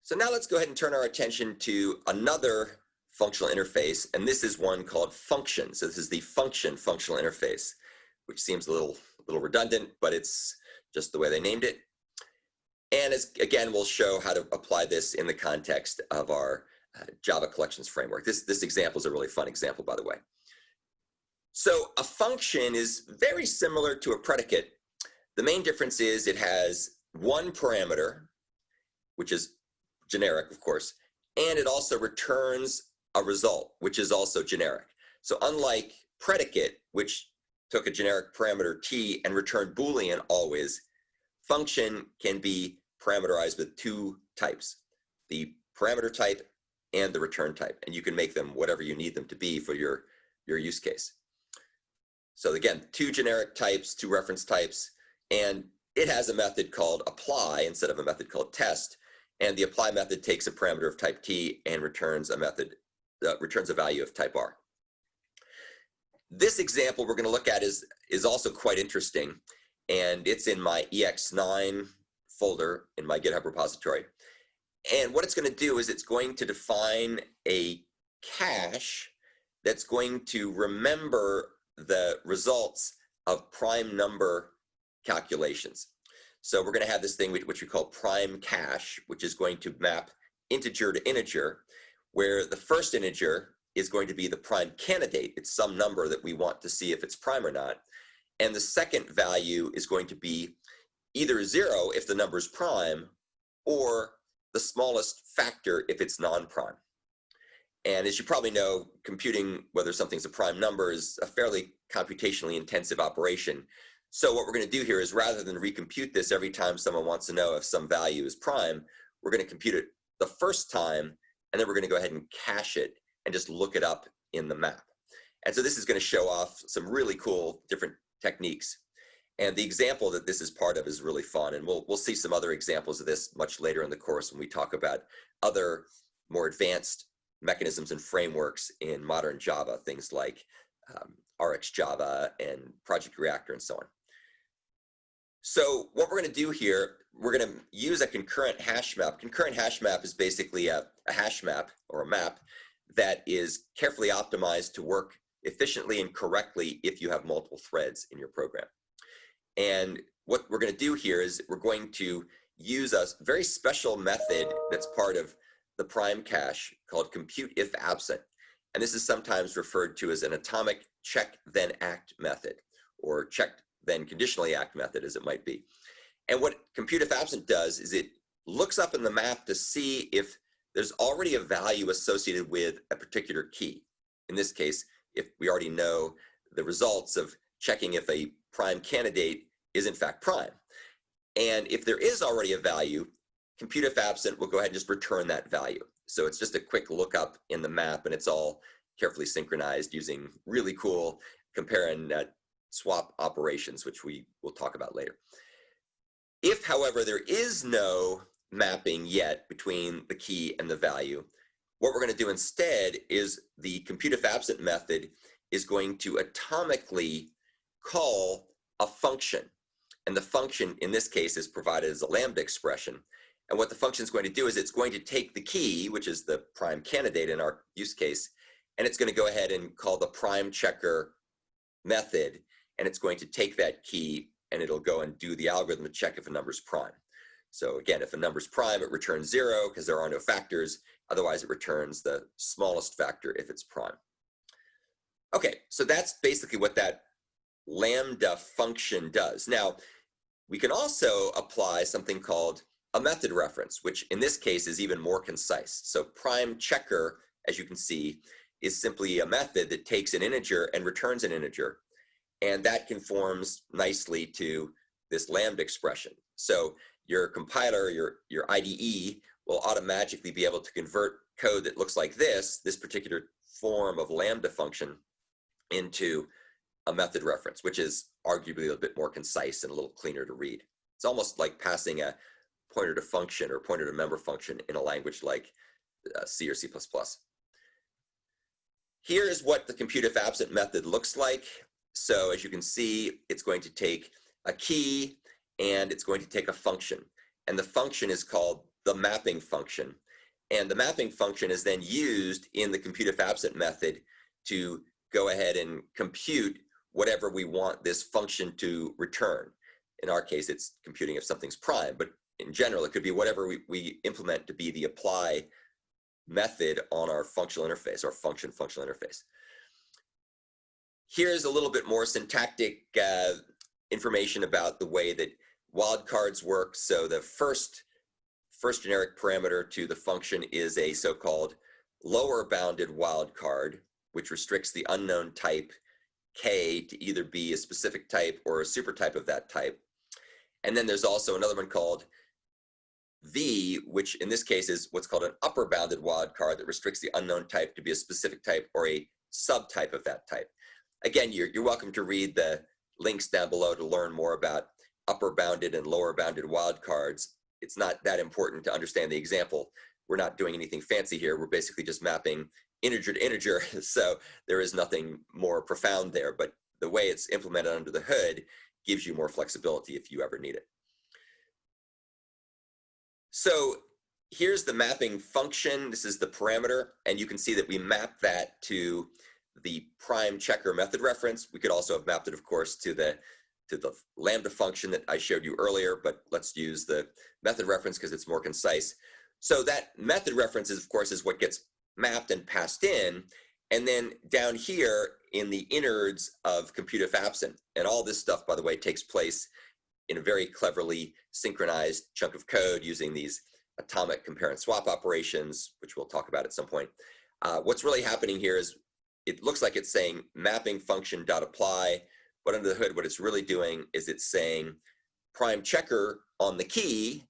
So now let's go ahead and turn our attention to another functional interface, and this is one called function. So this is the function functional interface, which seems a little redundant, but it's just the way they named it. And again, we'll show how to apply this in the context of our Java collections framework. This example is a really fun example, by the way. So a function is very similar to a predicate. The main difference is it has one parameter, which is generic, of course, and it also returns a result, which is also generic. So unlike predicate, which took a generic parameter t and returned Boolean always, function can be parameterized with two types, the parameter type and the return type, and you can make them whatever you need them to be for your use case. So again, two generic types, two reference types, and it has a method called apply instead of a method called test. And the apply method takes a parameter of type t and returns a value of type r. This example we're going to look at is also quite interesting, and it's in my EX9 folder in my GitHub repository. And what it's going to do is it's going to define a cache that's going to remember the results of prime number calculations. So we're going to have this thing which we call prime cache, which is going to map integer to integer, where the first integer is going to be the prime candidate. It's some number that we want to see if it's prime or not. And the second value is going to be either 0 if the number is prime, or the smallest factor if it's non-prime. And as you probably know, computing whether something's a prime number is a fairly computationally intensive operation. So what we're going to do here is, rather than recompute this every time someone wants to know if some value is prime, we're going to compute it the first time, and then we're going to go ahead and cache it and just look it up in the map. And so this is going to show off some really cool different techniques. And the example that this is part of is really fun, and we'll see some other examples of this much later in the course when we talk about other more advanced mechanisms and frameworks in modern Java, things like RxJava and Project Reactor and so on. So what we're going to do here, we're going to use a concurrent hash map. Concurrent hash map is basically a hash map or a map that is carefully optimized to work efficiently and correctly if you have multiple threads in your program. And what we're going to do here is we're going to use a very special method that's part of the prime cache called compute if absent. And this is sometimes referred to as an atomic check then act method, or check then conditionally act method, as it might be. And what compute if absent does is it looks up in the map to see if there's already a value associated with a particular key. In this case, if we already know the results of checking if a prime candidate is in fact prime. And if there is already a value, compute if absent will go ahead and just return that value. So it's just a quick lookup in the map, and it's all carefully synchronized using really cool compare and swap operations, which we will talk about later. If, however, there is no mapping yet between the key and the value, what we're going to do instead is the compute if absent method is going to atomically call a function. And the function in this case is provided as a lambda expression. And what the function is going to do is it's going to take the key, which is the prime candidate in our use case, and it's going to go ahead and call the prime checker method, and it's going to take that key and it'll go and do the algorithm to check if a number is prime. So again, if a number is prime, it returns 0 because there are no factors. Otherwise, it returns the smallest factor if it's prime. Okay, so that's basically what that lambda function does. Now, we can also apply something called a method reference, which in this case is even more concise. So prime checker, as you can see, is simply a method that takes an integer and returns an integer. And that conforms nicely to this lambda expression. So your compiler, your IDE, will automatically be able to convert code that looks like this particular form of lambda function, into a method reference, which is arguably a little bit more concise and a little cleaner to read. It's almost like passing a pointer to function or pointer to member function in a language like C or C++. Here is what the compute if absent method looks like. So as you can see, it's going to take a key and it's going to take a function. And the function is called the mapping function. And the mapping function is then used in the compute if absent method to go ahead and compute whatever we want this function to return. In our case, it's computing if something's prime, but in general, it could be whatever we implement to be the apply method on our functional interface, our function functional interface. Here's a little bit more syntactic information about the way that wildcards work. So the first generic parameter to the function is a so-called lower bounded wildcard, which restricts the unknown type k to either be a specific type or a supertype of that type. And then there's also another one called v, which in this case is what's called an upper bounded wildcard that restricts the unknown type to be a specific type or a subtype of that type. Again, you're welcome to read the links down below to learn more about upper bounded and lower bounded wildcards. It's not that important to understand the example. We're not doing anything fancy here. We're basically just mapping integer to integer, so there is nothing more profound there, but the way it's implemented under the hood gives you more flexibility if you ever need it. So here's the mapping function. This is the parameter, and you can see that we map that to the prime checker method reference. We could also have mapped it, of course, to the lambda function that I showed you earlier, but let's use the method reference because it's more concise. So that method reference is, of course, is what gets mapped and passed in, and then down here in the innards of compute if absent, and all this stuff, by the way, takes place in a very cleverly synchronized chunk of code using these atomic compare and swap operations, which we'll talk about at some point. What's really happening here is it looks like it's saying mapping function dot apply, but under the hood, what it's really doing is it's saying prime checker on the key,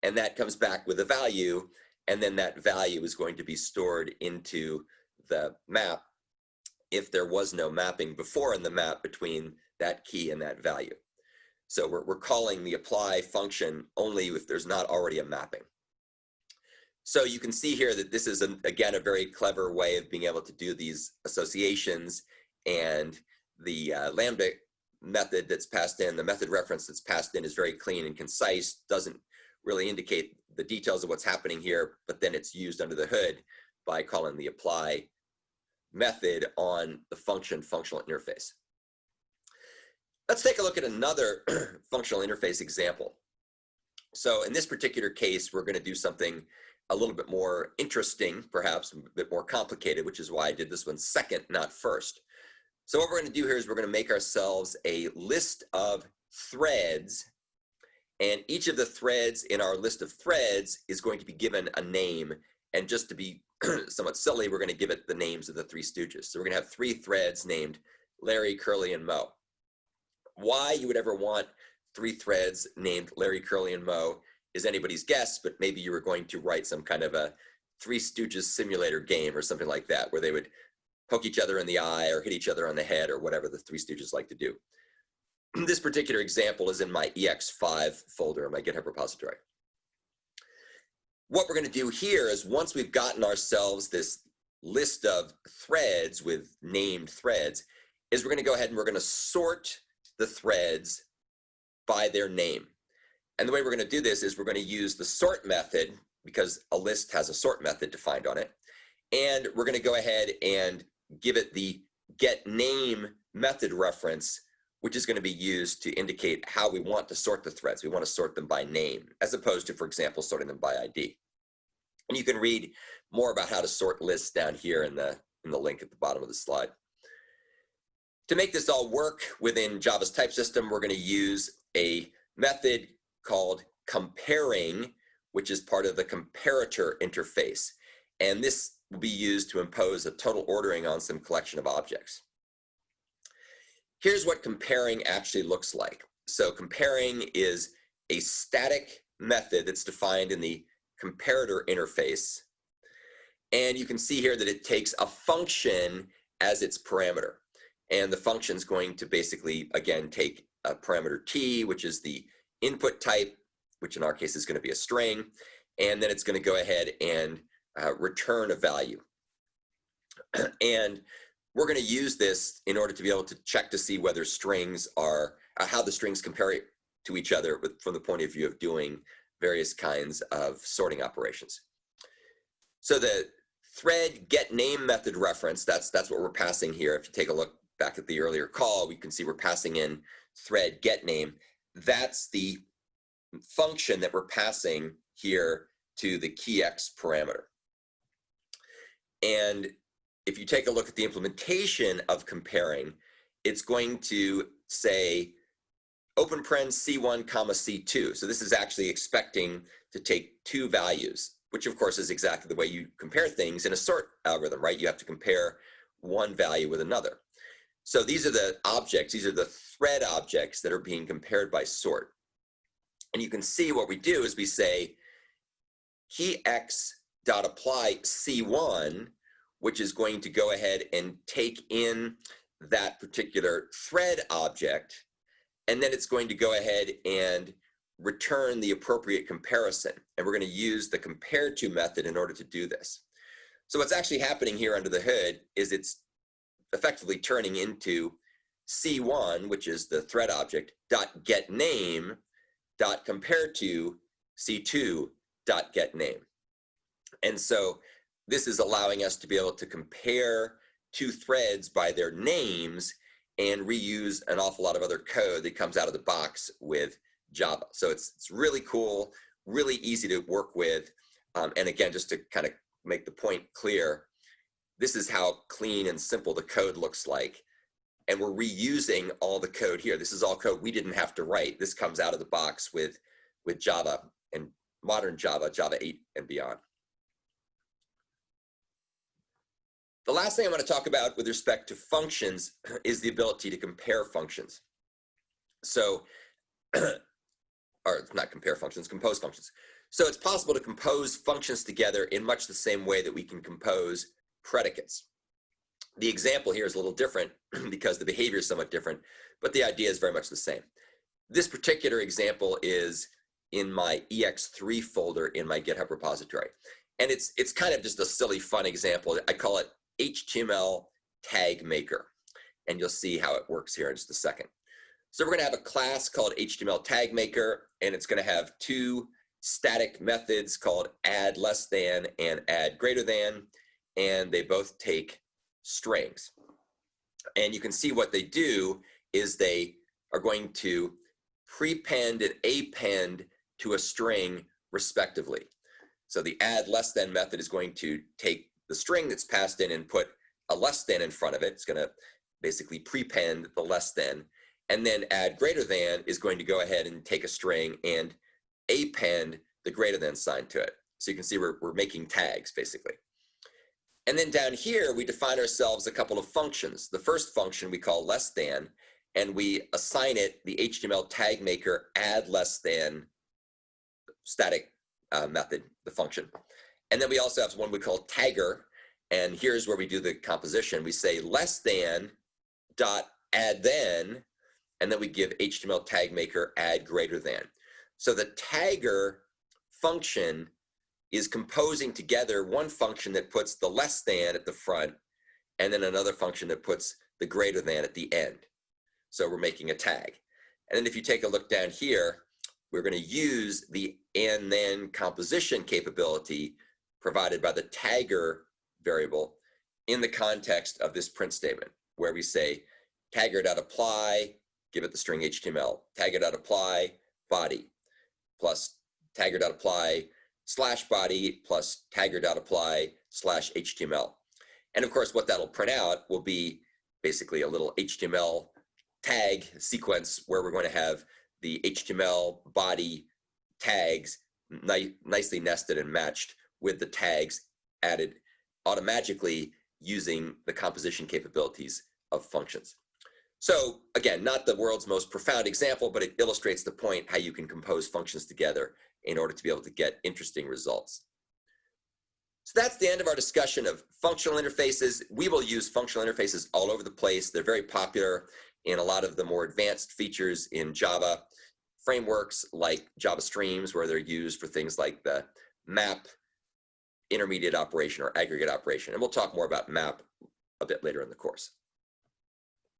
and that comes back with a value, and then that value is going to be stored into the map if there was no mapping before in the map between that key and that value. So we're calling the apply function only if there's not already a mapping. So you can see here that this is, again, a very clever way of being able to do these associations, and the lambda method that's passed in, the method reference that's passed in is very clean and concise, doesn't really indicate the details of what's happening here, but then it's used under the hood by calling the apply method on the function functional interface. Let's take a look at another functional interface example. So in this particular case, we're going to do something a little bit more interesting, perhaps a bit more complicated, which is why I did this one second, not first. So what we're going to do here is we're going to make ourselves a list of threads, and each of the threads in our list of threads is going to be given a name, and just to be somewhat silly, we're going to give it the names of the Three Stooges. So we're going to have 3 threads named Larry, Curly, and Moe. Why you would ever want 3 threads named Larry, Curly, and Moe is anybody's guess, but maybe you were going to write some kind of a Three Stooges simulator game or something like that, where they would poke each other in the eye or hit each other on the head or whatever the Three Stooges like to do. This particular example is in my EX5 folder in my GitHub repository. What we're going to do here is, once we've gotten ourselves this list of threads with named threads, is we're going to go ahead and we're going to sort the threads by their name. And the way we're going to do this is we're going to use the sort method, because a list has a sort method defined on it. And we're going to go ahead and give it the getName method reference, which is going to be used to indicate how we want to sort the threads. We want to sort them by name, as opposed to, for example, sorting them by ID. And you can read more about how to sort lists down here in the link at the bottom of the slide. To make this all work within Java's type system, we're going to use a method called comparing, which is part of the comparator interface. And this will be used to impose a total ordering on some collection of objects. Here's what comparing actually looks like. So comparing is a static method that's defined in the comparator interface. And you can see here that it takes a function as its parameter. And the function is going to basically, again, take a parameter t, which is the input type, which in our case is going to be a string. And then it's going to go ahead and return a value. And we're going to use this in order to be able to check to see whether strings are, how the strings compare to each other from the point of view of doing various kinds of sorting operations. So the thread get name method reference, that's what we're passing here. If you take a look back at the earlier call, we can see we're passing in thread get name. That's the function that we're passing here to the key X parameter. And if you take a look at the implementation of comparing, it's going to say open paren C1 comma C2. So this is actually expecting to take two values, which of course is exactly the way you compare things in a sort algorithm, right? You have to compare one value with another. So these are the objects, these are the thread objects that are being compared by sort. And you can see what we do is we say key X dot apply C1, which is going to go ahead and take in that particular thread object, and then it's going to go ahead and return the appropriate comparison. And we're going to use the compare to method in order to do this. So what's actually happening here under the hood is it's effectively turning into C1, which is the thread object, dot get name, dot compare to C2, dot get name. And so this is allowing us to be able to compare two threads by their names and reuse an awful lot of other code that comes out of the box with Java. So it's really cool, really easy to work with. And again, just to kind of make the point clear, this is how clean and simple the code looks like. And we're reusing all the code here. This is all code we didn't have to write. This comes out of the box with Java and modern Java, Java 8 and beyond. The last thing I want to talk about with respect to functions is the ability to compare functions. So, or not compare functions, compose functions. So it's possible to compose functions together in much the same way that we can compose predicates. The example here is a little different because the behavior is somewhat different, but the idea is very much the same. This particular example is in my EX3 folder in my GitHub repository. And it's kind of just a silly, fun example. I call it HTML tag maker. And you'll see how it works here in just a second. So we're going to have a class called HTML tag maker, and it's going to have two static methods called add less than and add greater than, and they both take strings. And you can see what they do is they are going to prepend and append to a string respectively. So the add less than method is going to take the string that's passed in and put a less than in front of it. It's going to basically prepend the less than. And then add greater than is going to go ahead and take a string and append the greater than sign to it. So you can see we're making tags basically. And then down here, we define ourselves a couple of functions. The first function we call less than, and we assign it the HTML tag maker add less than static method, the function. And then we also have one we call tagger, and here's where we do the composition. We say less than dot add then, and then we give HTML tag maker add greater than. So the tagger function is composing together one function that puts the less than at the front, and then another function that puts the greater than at the end. So we're making a tag. And then if you take a look down here, we're going to use the and then composition capability provided by the tagger variable in the context of this print statement, where we say tagger.apply, give it the string HTML, tagger.apply body plus tagger.apply slash body plus tagger.apply slash HTML. And of course, what that'll print out will be basically a little HTML tag sequence where we're going to have the HTML body tags nicely nested and matched with the tags added automatically using the composition capabilities of functions. So again, not the world's most profound example, but it illustrates the point how you can compose functions together in order to be able to get interesting results. So that's the end of our discussion of functional interfaces. We will use functional interfaces all over the place. They're very popular in a lot of the more advanced features in Java frameworks like Java Streams, where they're used for things like the map intermediate operation or aggregate operation. And we'll talk more about map a bit later in the course.